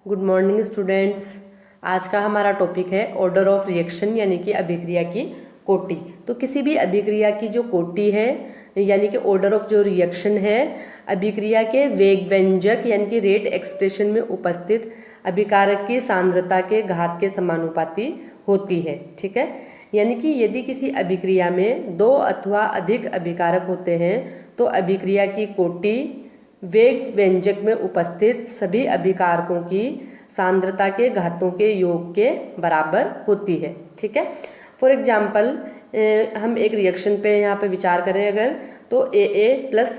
Good morning students. आज का हमारा टॉपिक है ऑर्डर ऑफ रिएक्शन यानी कि अभिक्रिया की कोटि। तो किसी भी अभिक्रिया की जो कोटि है यानी कि ऑर्डर ऑफ जो रिएक्शन है अभिक्रिया के वेग व्यंजक यानी कि रेट एक्सप्रेशन में उपस्थित अभिकारक की सांद्रता के घात के समानुपाती होती है। ठीक है, यानी कि यदि किसी अभिक्रिया में दो अथवा अधिक अभिकारक होते हैं तो अभिक्रिया की कोटि वेग व्यंजक में उपस्थित सभी अभिकारकों की सांद्रता के घातों के योग के बराबर होती है। ठीक है, फॉर एग्जाम्पल हम एक रिएक्शन पे यहाँ पे विचार करें अगर, तो AA plus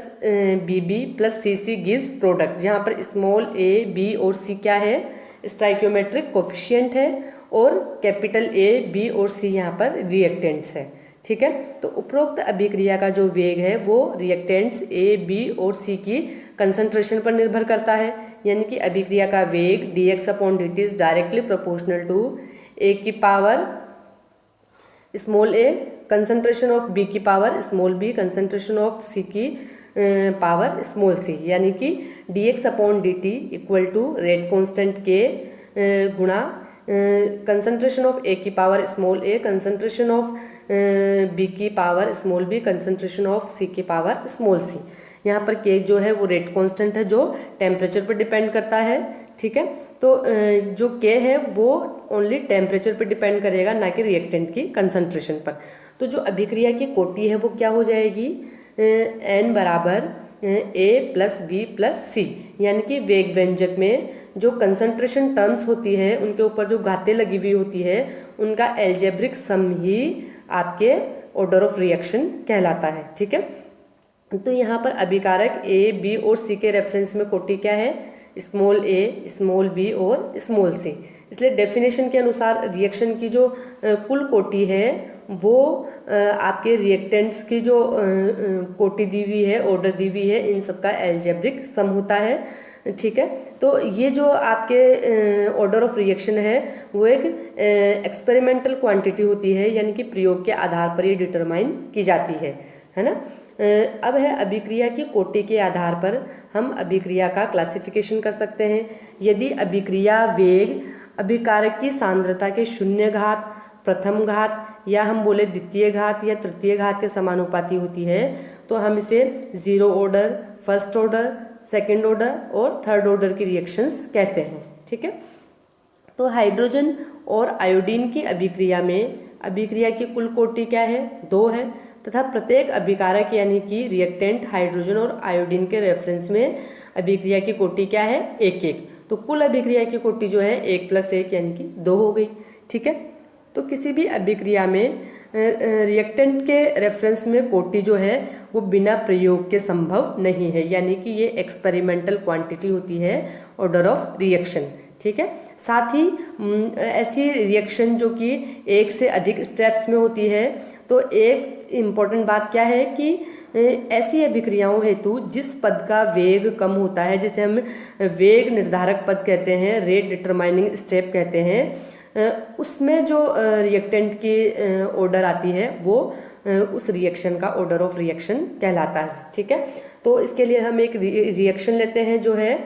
BB plus CC gives product, जहाँ पर स्मॉल a b और c क्या है, स्टाइक्योमेट्रिक कोफिशिएंट है, और कैपिटल A B और C यहाँ पर रिएक्टेंट्स है। ठीक है, तो उपरोक्त अभिक्रिया का जो वेग है वो रिएक्टेंट्स A B और C की कंसंट्रेशन पर निर्भर करता है। यानी कि अभिक्रिया का वेग dx/dt is directly proportional to A की power small a concentration of B की power small b concentration of C की पावर स्मॉल c, यानी कि dx/dt equal to rate constant K गुणा कंसंट्रेशन ऑफ A की power small a concentration of B की power small b concentration of C की power small c। यहाँ पर K जो है वो रेट कांस्टेंट है जो टेम्परेचर पर डिपेंड करता है। ठीक है, तो जो K है वो ओनली टेम्परेचर पर डिपेंड करेगा, ना कि रिएक्टेंट की कंसंट्रेशन पर। तो जो अभिक्रिया की कोटि है वो क्या हो जाएगी, N बराबर A plus B plus C, यानी कि वेग व्यंजक में जो कंसंट्रेशन टर्म्स होती है उनके ऊपर जो घातें लगी हुई होती है उनका एल्जेब्रिक सम ही आपके ऑर्डर ऑफ रिएक्शन कहलाता है। ठीक है, तो यहाँ पर अभिकारक A B और C के रेफरेंस में कोटि क्या है, स्मॉल a स्मॉल b और स्मॉल c। इसलिए डेफिनेशन के अनुसार रिएक्शन की जो कुल कोटि है वो आपके रिएक्टेंट्स की जो कोटि दी हुई है, ऑर्डर दी हुई है, इन सबका एल्जेब्रिक सम होता है। ठीक है, तो ये जो आपके ऑर्डर ऑफ रिएक्शन है वो एक एक्सपेरिमेंटल क्वांटिटी होती है, यानी कि प्रयोग के आधार पर ये डिटरमाइन की जाती है ना। अब है अभिक्रिया की कोटि के आधार पर हम अभिक्रिया का क्लासिफिकेशन कर सकते हैं। यदि अभिक्रिया वेग अभिकारक की सांद्रता के शून्य घात, प्रथम घात या हम बोले द्वितीय घात या तृतीय घात के समानुपाती होती है तो हम इसे zero order, first order, second order और थर्ड ऑर्डर की रिएक्शंस कहते हैं। ठीक है, तो हाइड्रोजन और आयोडीन की अभिक्रिया में अभिक्रिया की कुल कोटि क्या है, 2 है, तथा प्रत्येक अभिकारक यानी कि रिएक्टेंट हाइड्रोजन और आयोडीन के रेफरेंस में अभिक्रिया की कोटि क्या है, 1-1। तो कुल अभिक्रिया की कोटि जो है 1 + 1 यानी कि 2 हो गई। ठीक है, तो किसी भी अभिक्रिया में रिएक्टेंट के रेफरेंस में कोटि जो है वो बिना प्रयोग के संभव नहीं है, यानी कि ये एक्सपेरिमेंटल क्वांटिटी होती है ऑर्डर ऑफ रिएक्शन। ठीक है, साथ ही ऐसी रिएक्शन जो कि एक से अधिक स्टेप्स में होती है, तो एक इम्पॉर्टेंट बात क्या है कि ऐसी अभिक्रियाओं हेतु जिस पद का वेग कम होता है, जिसे हम वेग निर्धारक पद कहते हैं, रेट डिटरमाइनिंग स्टेप कहते हैं, उसमें जो रिएक्टेंट की ऑर्डर आती है वो उस रिएक्शन का ऑर्डर ऑफ रिएक्शन कहलाता है। ठीक है, तो इसके लिए हम एक रिएक्शन लेते हैं जो है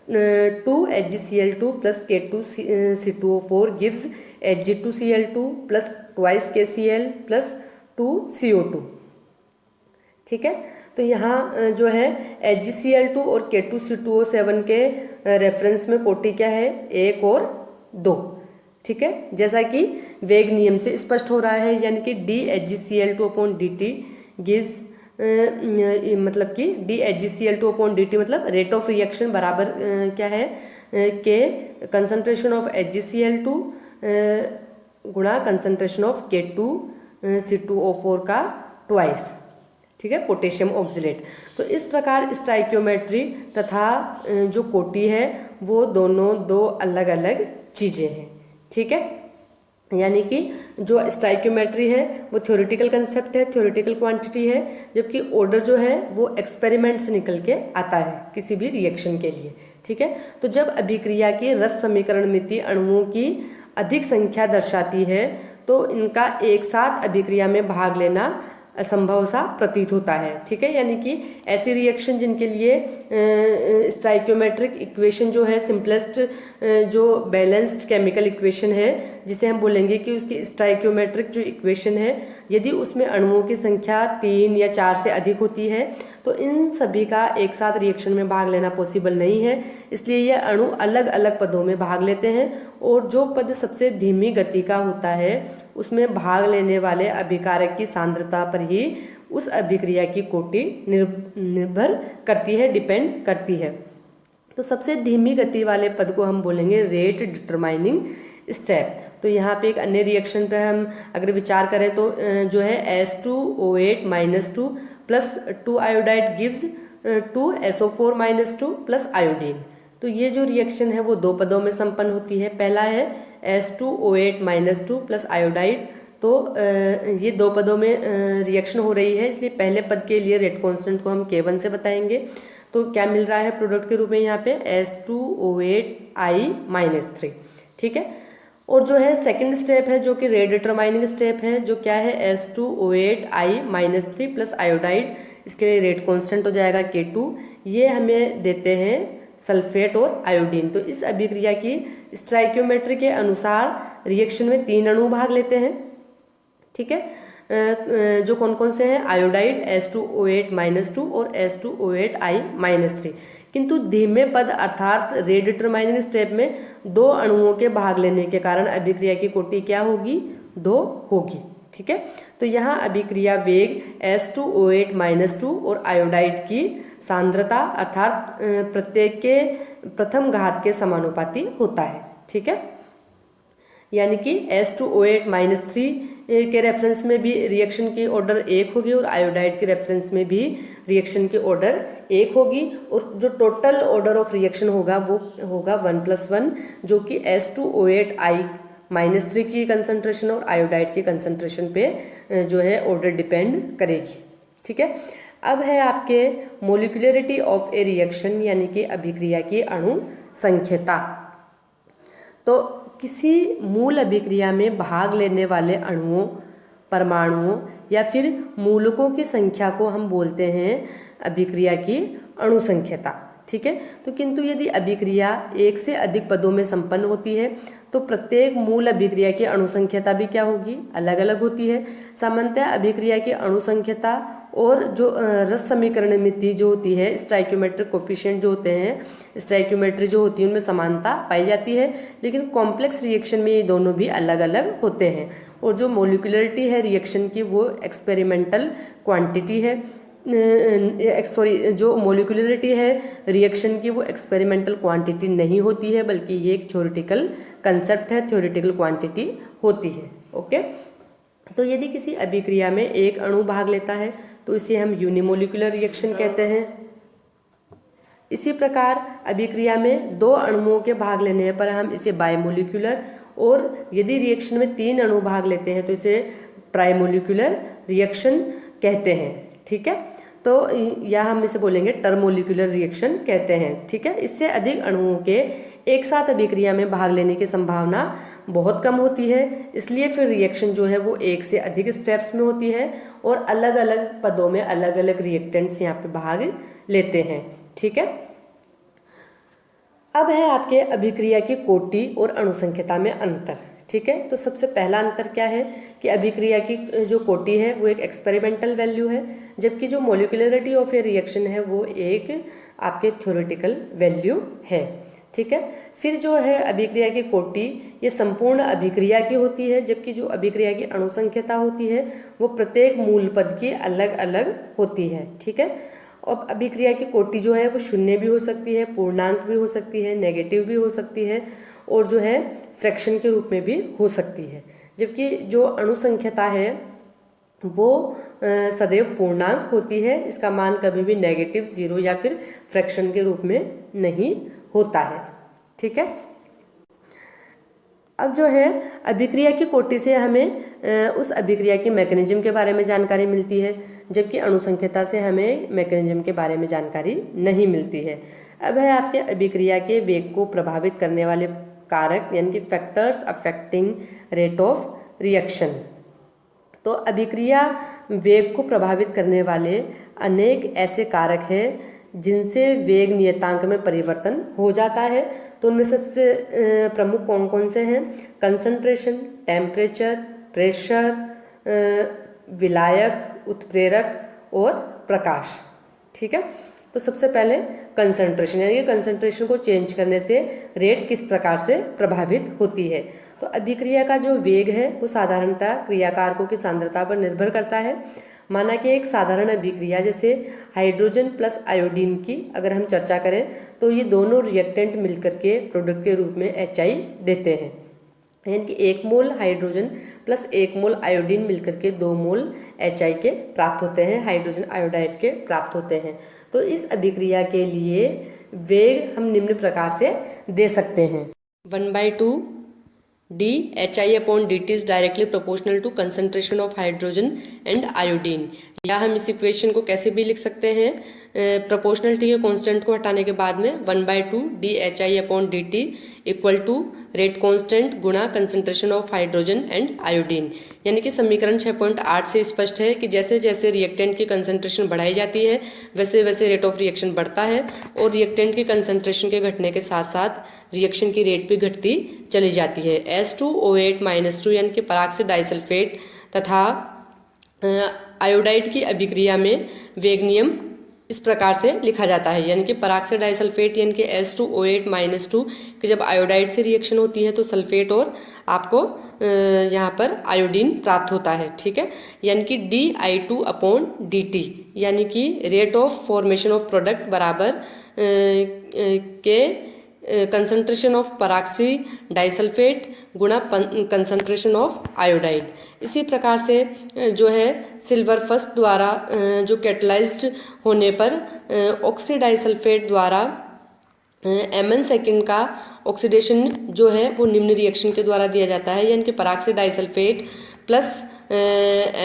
2HgCl2 plus K2C2O4 gives Hg2Cl2 plus twice KCl plus 2CO2। ठीक है, तो यहाँ जो है HgCl2 और K2C2O7 के रेफरेंस में कोटि क्या है, 1 और 2। ठीक है, जैसा कि वेग नियम से स्पष्ट हो रहा है, यानी कि dHgCl2/dt गिव्स मतलब कि dHgCl2/dt मतलब रेट ऑफ रिएक्शन बराबर क्या है, K कंसंट्रेशन ऑफ HgCl2 गुणा कंसंट्रेशन ऑफ K2C2O4 का ट्वाइस। ठीक है, पोटेशियम ऑक्सीलेट। तो इस प्रकार स्टाइक्योमेट्री तथा जो कोटि है वो दोनों 2 अलग अलग चीज़ें हैं। ठीक है, यानी कि जो स्टाइक्योमेट्री है वो थ्योरेटिकल कंसेप्ट है, थ्योरेटिकल क्वांटिटी है, जबकि ऑर्डर जो है वो एक्सपेरिमेंट से निकल के आता है किसी भी रिएक्शन के लिए। ठीक है, तो जब अभिक्रिया की रस समीकरण मिति अणुओं की अधिक संख्या दर्शाती है तो इनका एक साथ अभिक्रिया में भाग लेना असंभव सा प्रतीत होता है। ठीक है, यानी कि ऐसी रिएक्शन जिनके लिए स्टाइक्योमेट्रिक इक्वेशन जो है सिंपलेस्ट जो बैलेंस्ड केमिकल इक्वेशन है, जिसे हम बोलेंगे कि उसकी स्टाइक्योमेट्रिक जो इक्वेशन है, यदि उसमें अणुओं की संख्या 3 या 4 से अधिक होती है तो इन सभी का एक साथ रिएक्शन में भाग लेना पॉसिबल नहीं है। इसलिए ये अणु अलग अलग पदों में भाग लेते हैं और जो पद सबसे धीमी गति का होता है उसमें भाग लेने वाले अभिकारक की सांद्रता पर ही उस अभिक्रिया की कोटि निर्भर करती है, डिपेंड करती है। तो सबसे धीमी गति वाले पद को हम बोलेंगे रेट डिटरमाइनिंग स्टेप। तो यहाँ पे एक अन्य रिएक्शन पे हम अगर विचार करें तो जो है S2O8-2 plus 2 iodide gives 2 SO4 -2 plus iodine. तो ये जो रिएक्शन है वो दो पदों में संपन्न होती है। पहला है S2O8-2 प्लस आयोडाइड। तो ये दो पदों में रिएक्शन हो रही है, इसलिए पहले पद के लिए रेट कांस्टेंट को हम K1 से बताएंगे। तो क्या मिल रहा है प्रोडक्ट के रूप में यहाँ पे S2O8I-3। ठीक है, और जो है सेकंड स्टेप है जो कि रेट डिटरमाइनिंग स्टेप है, जो क्या है S2O8I-3 प्लस आयोडाइड। इसके लिए रेट कांस्टेंट हो जाएगा K2। ये हमें देते हैं सल्फेट और आयोडीन। तो इस अभिक्रिया की स्टाइक्योमेट्री के अनुसार रिएक्शन में 3 अणु भाग लेते हैं। ठीक है, जो कौन कौन से हैं, आयोडाइड S2O8-2 और S2O8I-3। किंतु धीमे पद अर्थात रेट डिटरमाइनिंग स्टेप में 2 अणुओं के भाग लेने के कारण अभिक्रिया की कोटि क्या होगी, 2 होगी। ठीक है, तो यहाँ अभिक्रिया वेग S2O8-2 और आयोडाइड की सांद्रता अर्थात प्रत्येक के प्रथम घात के समानुपाती होता है। ठीक है, यानी कि S2O8-3 के रेफरेंस में भी रिएक्शन की ऑर्डर 1 होगी और आयोडाइड के रेफरेंस में भी रिएक्शन की ऑर्डर 1 होगी, और जो टोटल ऑर्डर ऑफ रिएक्शन होगा वो होगा 1+1, जो कि S2O8I-3 की कंसंट्रेशन और आयोडाइड की कंसंट्रेशन पे जो है ऑर्डर डिपेंड करेगी। ठीक है, अब है आपके मोलिकुलरिटी ऑफ ए रिएक्शन, यानी कि अभिक्रिया की अणु संख्यता। तो किसी मूल अभिक्रिया में भाग लेने वाले अणुओं, परमाणुओं या फिर मूलकों की संख्या को हम बोलते हैं अभिक्रिया की अणु संख्यता। ठीक है, तो किंतु यदि अभिक्रिया एक से अधिक पदों में संपन्न होती है तो प्रत्येक मूल अभिक्रिया की अणु संख्यता भी क्या होगी, अलग अलग होती है। सामान्यतः अभिक्रिया की अणु संख्यता और जो रस समीकरण मिति जो होती है, स्टाइक्योमेट्रिक कोफिशिएंट जो होते हैं, स्टाइक्योमेट्री जो होती है, उनमें समानता पाई जाती है, लेकिन कॉम्प्लेक्स रिएक्शन में ये दोनों भी अलग अलग होते हैं। और जो मोलिकुलरिटी है रिएक्शन की वो एक्सपेरिमेंटल क्वांटिटी है, जो मोलिकुलरिटी है रिएक्शन की वो एक्सपेरिमेंटल क्वांटिटी नहीं होती है, बल्कि ये एक थ्योरेटिकल कंसेप्ट है, थ्योरेटिकल क्वांटिटी होती है। ओके, तो यदि किसी अभिक्रिया में एक अणु भाग लेता है तो इसे हम यूनिमोलिकुलर रिएक्शन कहते हैं। इसी प्रकार अभिक्रिया में 2 अणुओं के भाग लेने पर हम इसे बायमोलिकुलर, और यदि रिएक्शन में 3 अणु भाग लेते हैं तो इसे ट्राइमोलिकुलर रिएक्शन कहते हैं। ठीक है, तो या हम इसे बोलेंगे टर्मोलिकुलर रिएक्शन कहते हैं। ठीक है, इससे अधिक अणुओं के एक साथ अभिक्रिया में भाग लेने की संभावना बहुत कम होती है, इसलिए फिर रिएक्शन जो है वो एक से अधिक स्टेप्स में होती है और अलग अलग पदों में अलग अलग रिएक्टेंट्स यहाँ पे भाग लेते हैं। ठीक है, अब है आपके अभिक्रिया की कोटि और अणुसंख्यता में अंतर। ठीक है, तो सबसे पहला अंतर क्या है कि अभिक्रिया की जो कोटि है वो एक एक्सपेरिमेंटल वैल्यू है, जबकि जो मोलिकुलरिटी ऑफ ए रिएक्शन है वो एक आपके थ्योरेटिकल वैल्यू है। ठीक है, फिर जो है अभिक्रिया की कोटि ये संपूर्ण अभिक्रिया की होती है, जबकि जो अभिक्रिया की अणुसंख्यता होती है वो प्रत्येक मूल पद की अलग अलग होती है। ठीक है, अब अभिक्रिया की कोटि जो है वो 0 भी हो सकती है, पूर्णांक भी हो सकती है, नेगेटिव भी हो सकती है, और जो है फ्रैक्शन के रूप में भी हो सकती है, जबकि जो अणुसंख्यता है वो सदैव पूर्णांक होती है। इसका मान कभी भी नेगेटिव, 0 या फिर फ्रैक्शन के रूप में नहीं होता है। ठीक है, अब जो है अभिक्रिया की कोटि से हमें उस अभिक्रिया की मैकेनिज्म के बारे में जानकारी मिलती है, जबकि अणुसंख्यता से हमें मैकेनिज्म के बारे में जानकारी नहीं मिलती है। अब है आपके अभिक्रिया के वेग को प्रभावित करने वाले कारक, यानी कि factors affecting rate of reaction. तो अभिक्रिया वेग को प्रभावित करने वाले अनेक ऐसे कारक हैं जिनसे वेग नियतांक में परिवर्तन हो जाता है। तो उनमें सबसे प्रमुख कौन कौन से हैं? कंसंट्रेशन, टेम्परेचर, प्रेशर, विलायक, उत्प्रेरक और प्रकाश। ठीक है, तो सबसे पहले कंसंट्रेशन, यानी कि कंसंट्रेशन को चेंज करने से रेट किस प्रकार से प्रभावित होती है। तो अभिक्रिया का जो वेग है वो साधारणतः क्रियाकारकों की सांद्रता पर निर्भर करता है। माना कि एक साधारण अभिक्रिया जैसे हाइड्रोजन प्लस आयोडीन की अगर हम चर्चा करें तो ये दोनों रिएक्टेंट मिलकर के प्रोडक्ट के रूप में HI देते हैं, यानी कि 1 मोल हाइड्रोजन प्लस 1 मोल आयोडीन मिलकर के 2 मोल HI के प्राप्त होते हैं, हाइड्रोजन आयोडाइड के प्राप्त होते हैं। तो इस अभिक्रिया के लिए वेग हम निम्न प्रकार से दे सकते हैं। 1/2 dHi/dt is directly proportional to concentration of hydrogen and iodine। या हम इस इक्वेशन को कैसे भी लिख सकते हैं, प्रोपोर्शनलिटी के कांस्टेंट को हटाने के बाद में 1/2 dHi/dt equal to rate constant गुणा concentration of hydrogen and iodine. यानी कि समीकरण 6.8 से स्पष्ट है कि जैसे जैसे रिएक्टेंट की कंसंट्रेशन बढ़ाई जाती है वैसे वैसे रेट ऑफ रिएक्शन बढ़ता है और रिएक्टेंट की कंसंट्रेशन के घटने के साथ साथ रिएक्शन की रेट भी घटती चली जाती है। H2O8-2 यानी कि पराक्सी डाइसल्फेट तथा आयोडाइड की अभिक्रिया में वेग नियम इस प्रकार से लिखा जाता है, यानी कि पराक्सी डाइसल्फेट यानी कि H2O8-2 कि जब आयोडाइड से रिएक्शन होती है तो सल्फेट और आपको यहाँ पर आयोडीन प्राप्त होता है। ठीक है, यानी कि di2/dt यानी कि rate of formation of product बराबर के कंसंट्रेशन ऑफ पराक्सी डाइसल्फेट गुणा कंसंट्रेशन ऑफ आयोडाइड। इसी प्रकार से जो है सिल्वर फर्स्ट द्वारा जो कैटलाइज्ड होने पर ऑक्सीडाइसल्फेट द्वारा Mn सेकेंड का ऑक्सीडेशन जो है वो निम्न रिएक्शन के द्वारा दिया जाता है, यानी कि peroxy disulphate plus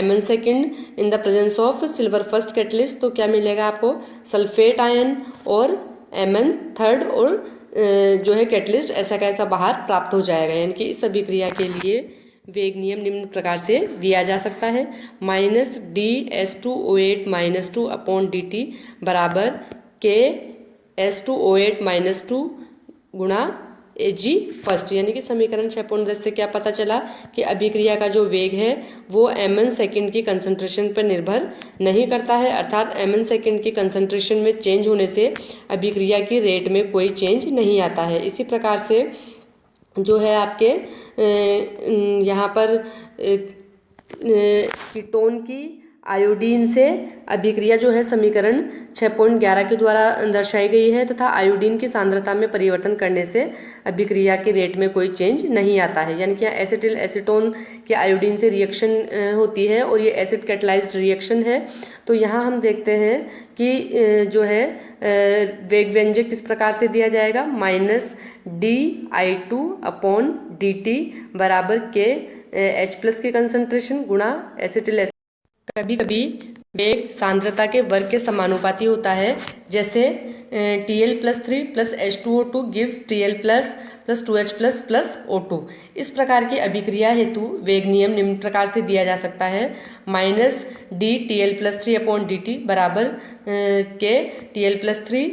Mn second in the presence of silver first catalyst. तो क्या मिलेगा आपको? सल्फेट आयन और Mn थर्ड और जो है कैटलिस्ट ऐसा कैसा बाहर प्राप्त हो जाएगा। यानी कि इस अभिक्रिया के लिए वेग नियम निम्न प्रकार से दिया जा सकता है -dH2O8-2/dt बराबर के H2O8-2 गुणा Ag फर्स्ट। यानी कि समीकरण 6.10 से क्या पता चला कि अभिक्रिया का जो वेग है वो Mn सेकेंड की कंसंट्रेशन पर निर्भर नहीं करता है, अर्थात Mn सेकेंड की कंसंट्रेशन में चेंज होने से अभिक्रिया की रेट में कोई चेंज नहीं आता है। इसी प्रकार से जो है आपके यहाँ पर कीटोन की आयोडीन से अभिक्रिया जो है समीकरण 6.11 के द्वारा दर्शाई गई है तथा आयोडीन की सांद्रता में परिवर्तन करने से अभिक्रिया के रेट में कोई चेंज नहीं आता है। यानी कि एसिटिल एसीटोन के आयोडीन से रिएक्शन होती है और ये एसिड कैटलाइज्ड रिएक्शन है। तो यहाँ हम देखते हैं कि जो है वेग व्यंजक किस प्रकार से दिया जाएगा, -di2/dt बराबर के H+ की कंसंट्रेशन गुणा एसिटिल। कभी कभी वेग सांद्रता के वर्ग के समानुपाती होता है, जैसे Tl+3 + H2O2 gives Tl+ + 2H+ + O2। इस प्रकार की अभिक्रिया हेतु वेग नियम निम्न प्रकार से दिया जा सकता है -dTl+3/dt बराबर के Tl+3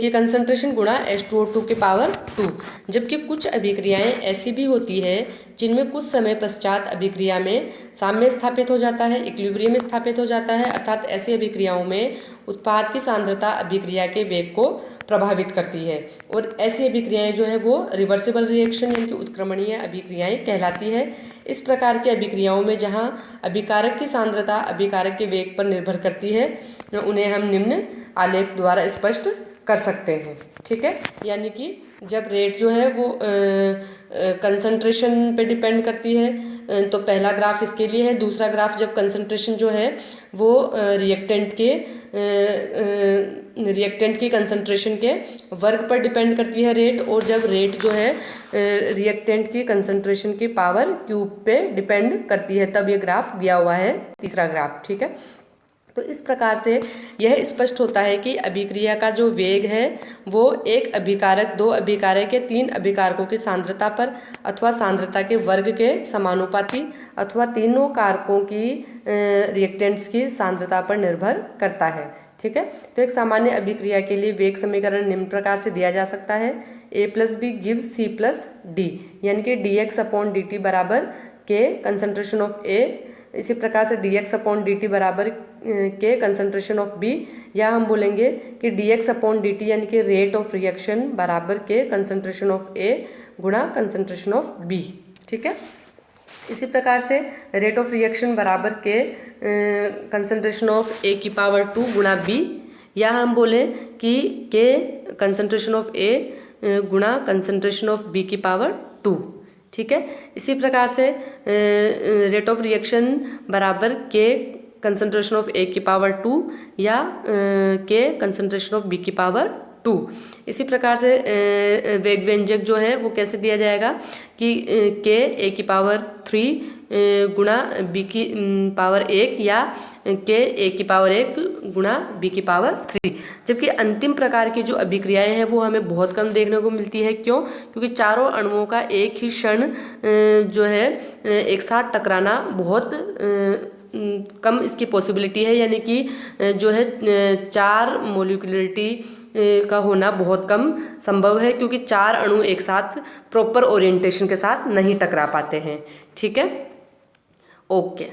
की कंसंट्रेशन गुणा H2O2 के पावर 2। जबकि कुछ अभिक्रियाएं ऐसी भी होती है जिनमें कुछ समय पश्चात अभिक्रिया में साम्य स्थापित हो जाता है, इक्विलिब्रियम में स्थापित हो जाता है, अर्थात ऐसी अभिक्रियाओं में उत्पाद की सांद्रता अभिक्रिया के वेग को प्रभावित करती है और ऐसी अभिक्रियाएं जो है वो रिवर्सिबल रिएक्शन यानी कि उत्क्रमणीय अभिक्रियाएं कहलाती है। इस प्रकार की अभिक्रियाओं में जहां अभिकारक की सांद्रता अभिकारक के वेग पर निर्भर करती है उन्हें हम निम्न आलेख द्वारा स्पष्ट कर सकते हैं। ठीक है, यानी कि जब रेट जो है वो कंसंट्रेशन पे डिपेंड करती है तो पहला ग्राफ इसके लिए है, दूसरा ग्राफ जब कंसंट्रेशन जो है वो रिएक्टेंट की कंसंट्रेशन के वर्ग पर डिपेंड करती है रेट, और जब रेट जो है रिएक्टेंट की कंसंट्रेशन की पावर क्यूब पे डिपेंड करती है, तब ये ग्राफ दिया हुआ है तीसरा ग्राफ। ठीक है, तो इस प्रकार से यह स्पष्ट होता है कि अभिक्रिया का जो वेग है वो एक अभिकारक दो अभिकारक के तीन अभिकारकों की सांद्रता पर अथवा सांद्रता के वर्ग के समानुपाती अथवा तीनों कारकों की रिएक्टेंट्स की सांद्रता पर निर्भर करता है। ठीक है, तो एक सामान्य अभिक्रिया के लिए वेग समीकरण निम्न प्रकार से दिया जा सकता है, A+B गिव्स C+D, यानी कि dx/dt बराबर के कंसंट्रेशन ऑफ A, इसी प्रकार से dx/dt बराबर के कंसंट्रेशन ऑफ B, या हम बोलेंगे कि dx/dt यानी कि रेट ऑफ रिएक्शन बराबर के कंसंट्रेशन ऑफ A गुणा कंसंट्रेशन ऑफ B। ठीक है, इसी प्रकार से रेट ऑफ रिएक्शन बराबर के कंसंट्रेशन ऑफ A⁻² गुणा B, या हम बोलें कि के कंसंट्रेशन ऑफ A गुणा कंसंट्रेशन ऑफ B⁻²। ठीक है, इसी प्रकार से रेट ऑफ रिएक्शन बराबर के कंसंट्रेशन ऑफ A⁻² या के कंसंट्रेशन ऑफ B⁻²। इसी प्रकार से वेग व्यंजक जो है वो कैसे दिया जाएगा कि के A⁻³ गुणा B⁻1 या के A⁻1 गुणा B⁻3। जबकि अंतिम प्रकार की जो अभिक्रियाएं हैं वो हमें बहुत कम देखने को मिलती है। क्यों? क्योंकि चारों अणुओं का एक ही क्षण जो है एक साथ टकराना बहुत कम इसकी पॉसिबिलिटी है, यानी कि जो है 4 मोलिकुलरिटी का होना बहुत कम संभव है, क्योंकि 4 अणु एक साथ प्रॉपर ओरिएंटेशन के साथ नहीं टकरा पाते हैं। ठीक है, ओके।